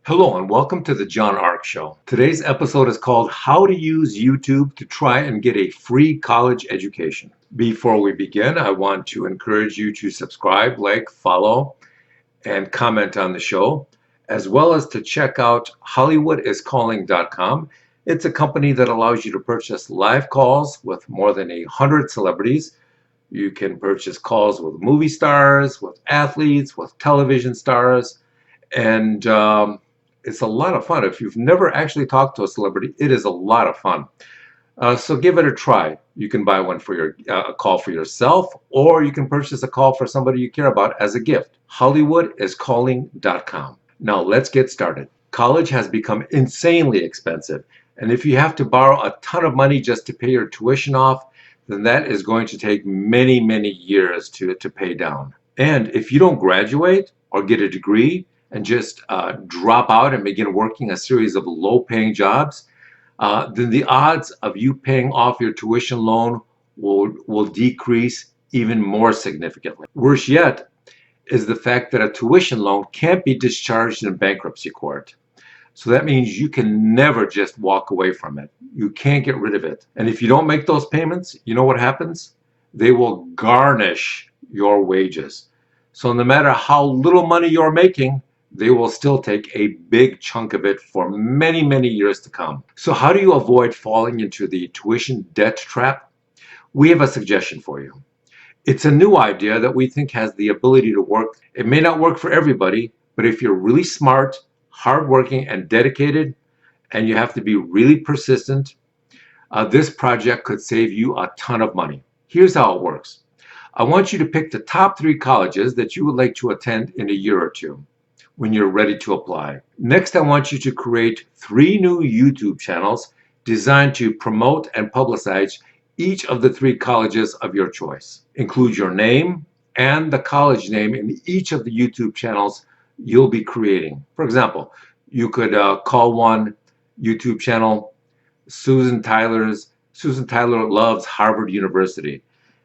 Hello and welcome to the John Ark Show. Today's episode is called How to Use YouTube to Try and Get a Free College Education. Before we begin, I want to encourage you to subscribe, like, follow, and comment on the show, as well as to check out HollywoodIsCalling.com. It's a company that allows you to purchase live calls with more than 100 celebrities. You can purchase calls with movie stars, with athletes, with television stars, and it's a lot of fun. If you've never actually talked to a celebrity, it is a lot of fun. So give it a try. You can buy one for a call for yourself, or you can purchase a call for somebody you care about as a gift. HollywoodIsCalling.com. Now let's get started. College has become insanely expensive, and if you have to borrow a ton of money just to pay your tuition off, then that is going to take many, many years to pay down. And if you don't graduate or get a degree and just drop out and begin working a series of low-paying jobs, then the odds of you paying off your tuition loan will decrease even more significantly. Worse yet is the fact that a tuition loan can't be discharged in bankruptcy court. So that means you can never just walk away from it. You can't get rid of it. And if you don't make those payments, you know what happens? They will garnish your wages. So no matter how little money you're making, they will still take a big chunk of it for many, many years to come. So how do you avoid falling into the tuition debt trap? We have a suggestion for you. It's a new idea that we think has the ability to work. It may not work for everybody, but if you're really smart, hardworking, and dedicated, and you have to be really persistent, this project could save you a ton of money. Here's how it works. I want you to pick the top 3 colleges that you would like to attend in a year or two when you're ready to apply. Next, I want you to create 3 new YouTube channels designed to promote and publicize each of the 3 colleges of your choice. Include your name and the college name in each of the YouTube channels you'll be creating. For example, you could call one YouTube channel Susan Tyler Loves Harvard University.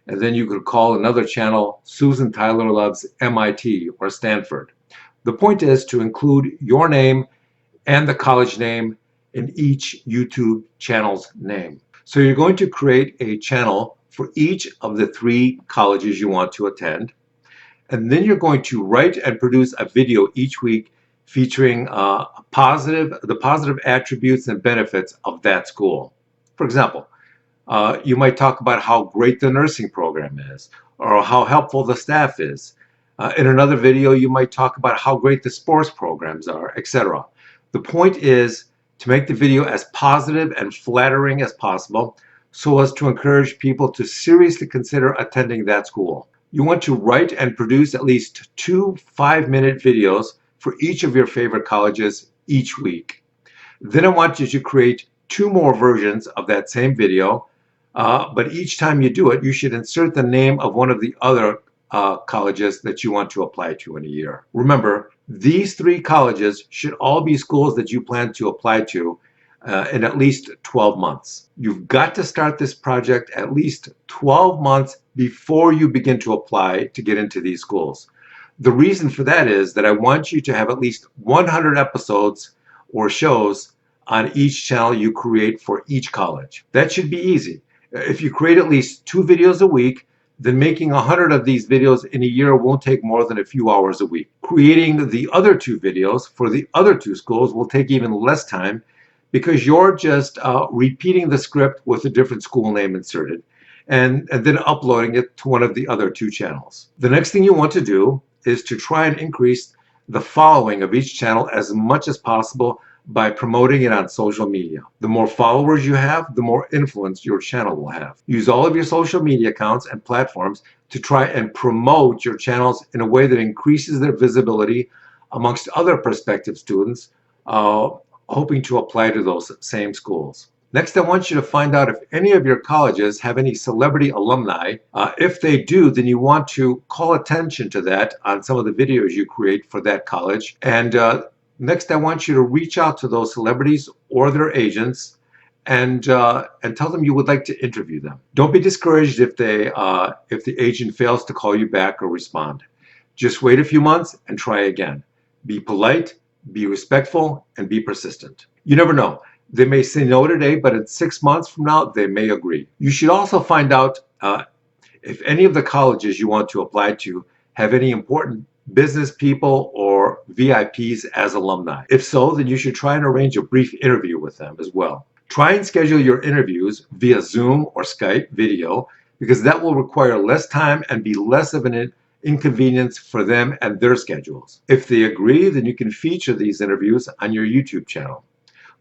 And then you could call another channel Susan Tyler Loves MIT or Stanford. The point is to include your name and the college name in each YouTube channel's name. So you're going to create a channel for each of the 3 colleges you want to attend. And then you're going to write and produce a video each week featuring the positive attributes and benefits of that school. For example, you might talk about how great the nursing program is, or how helpful the staff is. In another video, you might talk about how great the sports programs are, etc. The point is to make the video as positive and flattering as possible so as to encourage people to seriously consider attending that school. You want to write and produce at least 2 5-minute videos for each of your favorite colleges each week. Then I want you to create 2 more versions of that same video, but each time you do it, you should insert the name of one of the other colleges that you want to apply to in a year. Remember, these 3 colleges should all be schools that you plan to apply to in at least 12 months. You've got to start this project at least 12 months before you begin to apply to get into these schools. The reason for that is that I want you to have at least 100 episodes or shows on each channel you create for each college. That should be easy. If you create at least 2 videos a week, then making 100 of these videos in a year won't take more than a few hours a week. Creating the other 2 videos for the other 2 schools will take even less time because you're just repeating the script with a different school name inserted and then uploading it to one of the other 2 channels. The next thing you want to do is to try and increase the following of each channel as much as possible by promoting it on social media. The more followers you have, the more influence your channel will have. Use all of your social media accounts and platforms to try and promote your channels in a way that increases their visibility amongst other prospective students hoping to apply to those same schools. Next, I want you to find out if any of your colleges have any celebrity alumni. If they do, then you want to call attention to that on some of the videos you create for that college. And next, I want you to reach out to those celebrities or their agents and tell them you would like to interview them. Don't be discouraged if the agent fails to call you back or respond. Just wait a few months and try again. Be polite, Be respectful and be persistent. You never know. They may say no today, but in 6 months from now, they may agree. You should also find out if any of the colleges you want to apply to have any important business people or VIPs as alumni. If so, then you should try and arrange a brief interview with them as well. Try and schedule your interviews via Zoom or Skype video because that will require less time and be less of an inconvenience for them and their schedules. If they agree, then you can feature these interviews on your YouTube channel.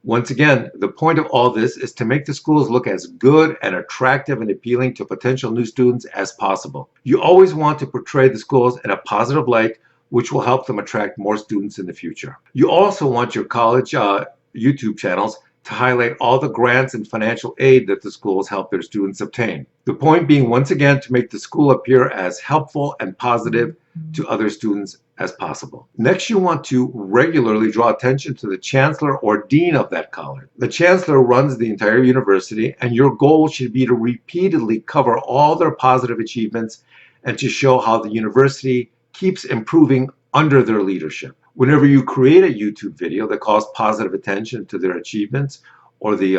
Once again, the point of all this is to make the schools look as good and attractive and appealing to potential new students as possible. You always want to portray the schools in a positive light, which will help them attract more students in the future. You also want your college YouTube channels to highlight all the grants and financial aid that the schools help their students obtain. The point being, once again, to make the school appear as helpful and positive to other students as possible. Next, you want to regularly draw attention to the chancellor or dean of that college. The chancellor runs the entire university, and your goal should be to repeatedly cover all their positive achievements and to show how the university keeps improving under their leadership. Whenever you create a YouTube video that calls positive attention to their achievements or the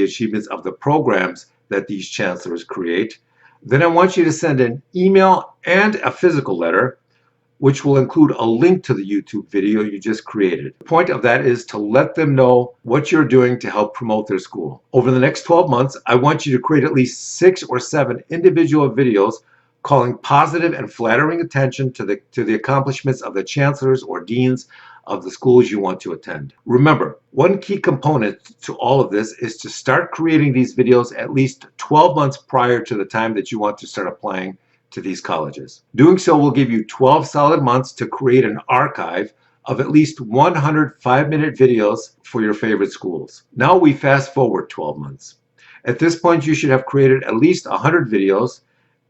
achievements of the programs that these chancellors create, then I want you to send an email and a physical letter, which will include a link to the YouTube video you just created. The point of that is to let them know what you're doing to help promote their school. Over the next 12 months, I want you to create at least 6 or 7 individual videos calling positive and flattering attention to the accomplishments of the chancellors or deans of the schools you want to attend. Remember, one key component to all of this is to start creating these videos at least 12 months prior to the time that you want to start applying to these colleges. Doing so will give you 12 solid months to create an archive of at least 100 5-minute videos for your favorite schools. Now we fast forward 12 months. At this point, you should have created at least 100 videos,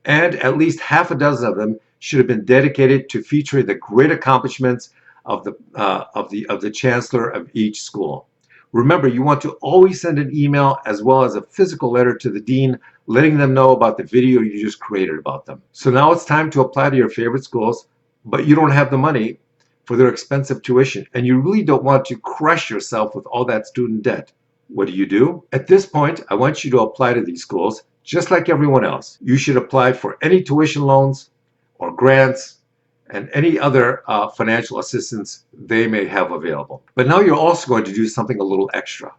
and at least half a dozen of them should have been dedicated to featuring the great accomplishments of the chancellor of each school. Remember, you want to always send an email as well as a physical letter to the dean, letting them know about the video you just created about them. So now it's time to apply to your favorite schools, but you don't have the money for their expensive tuition, and you really don't want to crush yourself with all that student debt. What do? At this point, I want you to apply to these schools just like everyone else. You should apply for any tuition loans or grants and any other financial assistance they may have available. But now you're also going to do something a little extra.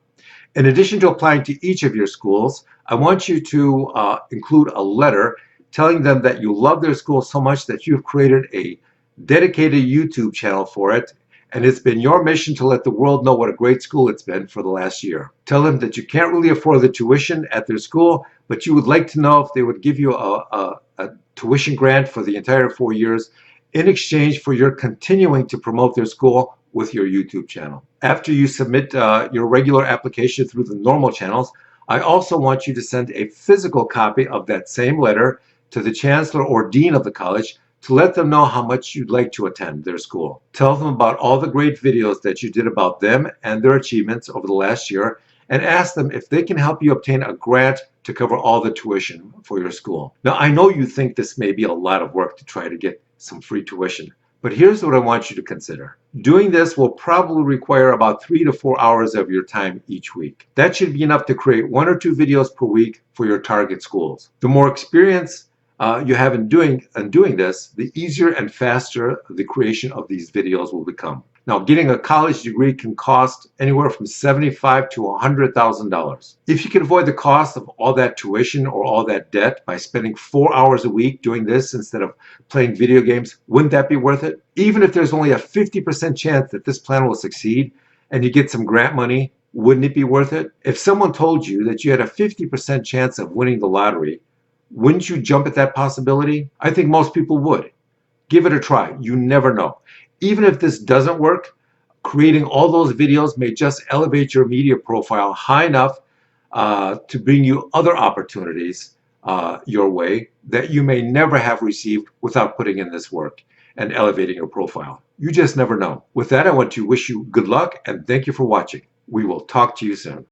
In addition to applying to each of your schools, I want you to include a letter telling them that you love their school so much that you've created a dedicated YouTube channel for it, and it's been your mission to let the world know what a great school it's been for the last year. Tell them that you can't really afford the tuition at their school, but you would like to know if they would give you a tuition grant for the entire 4 years in exchange for your continuing to promote their school with your YouTube channel. After you submit your regular application through the normal channels, I also want you to send a physical copy of that same letter to the chancellor or dean of the college to let them know how much you'd like to attend their school. Tell them about all the great videos that you did about them and their achievements over the last year, and ask them if they can help you obtain a grant to cover all the tuition for your school. Now, I know you think this may be a lot of work to try to get some free tuition, but here's what I want you to consider. Doing this will probably require about 3 to 4 hours of your time each week. That should be enough to create 1 or 2 videos per week for your target schools. The more experience you have in doing this, the easier and faster the creation of these videos will become. Now, getting a college degree can cost anywhere from $75,000 to $100,000. If you can avoid the cost of all that tuition or all that debt by spending 4 hours a week doing this instead of playing video games, wouldn't that be worth it? Even if there's only a 50% chance that this plan will succeed and you get some grant money, wouldn't it be worth it? If someone told you that you had a 50% chance of winning the lottery, wouldn't you jump at that possibility? I think most people would. Give it a try. You never know. Even if this doesn't work, creating all those videos may just elevate your media profile high enough to bring you other opportunities your way that you may never have received without putting in this work and elevating your profile. You just never know. With that, I want to wish you good luck and thank you for watching. We will talk to you soon.